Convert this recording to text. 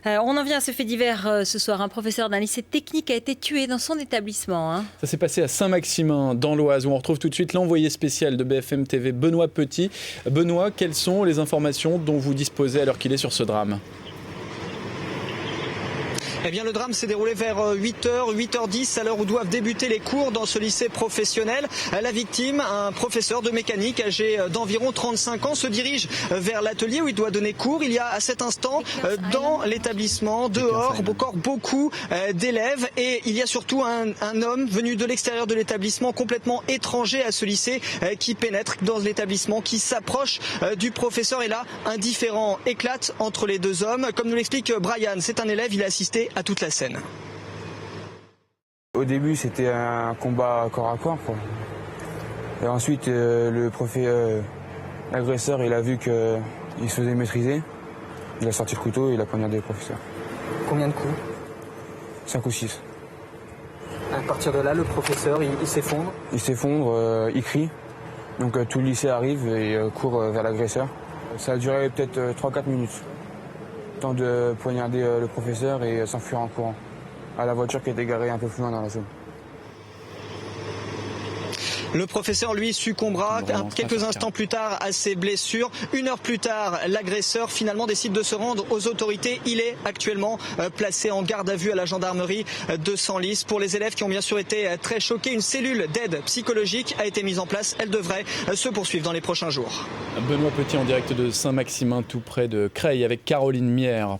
On en vient à ce fait divers ce soir. Un professeur d'un lycée technique a été tué dans son établissement. Ça s'est passé à Saint-Maximin, dans l'Oise, où on retrouve tout de suite l'envoyé spécial de BFM TV, Benoît Petit. Benoît, quelles sont les informations dont vous disposez à l'heure qu'il est sur ce drame ? Eh bien, le drame s'est déroulé vers 8h, 8h10, à l'heure où doivent débuter les cours dans ce lycée professionnel. La victime, un professeur de mécanique âgé d'environ 35 ans, se dirige vers l'atelier où il doit donner cours. Il y a à cet instant, dans l'établissement, dehors, encore beaucoup d'élèves. Et il y a surtout un homme venu de l'extérieur de l'établissement, complètement étranger à ce lycée, qui pénètre dans l'établissement, qui s'approche du professeur. Et là, un différend éclate entre les deux hommes. Comme nous l'explique Brian, c'est un élève, il a assisté à toute la scène. Au début, c'était un combat corps à corps, quoi. Et ensuite, l'agresseur, il a vu qu'il se faisait maîtriser. Il a sorti le couteau et il a poignardé le professeur. Combien de coups? 5 ou 6. À partir de là, le professeur, il s'effondre? Il s'effondre, il crie. Donc tout le lycée arrive et court vers l'agresseur. Ça a duré peut-être 3-4 minutes. Temps de poignarder le professeur et s'enfuir en courant à la voiture qui était garée un peu plus loin dans la zone. Le professeur, lui, succombera quelques instants plus tard à ses blessures. 1 heure plus tard, l'agresseur finalement décide de se rendre aux autorités. Il est actuellement placé en garde à vue à la gendarmerie de Senlis. Pour les élèves qui ont bien sûr été très choqués, une cellule d'aide psychologique a été mise en place. Elle devrait se poursuivre dans les prochains jours. Benoît Petit en direct de Saint-Maximin, tout près de Creil, avec Caroline Mière.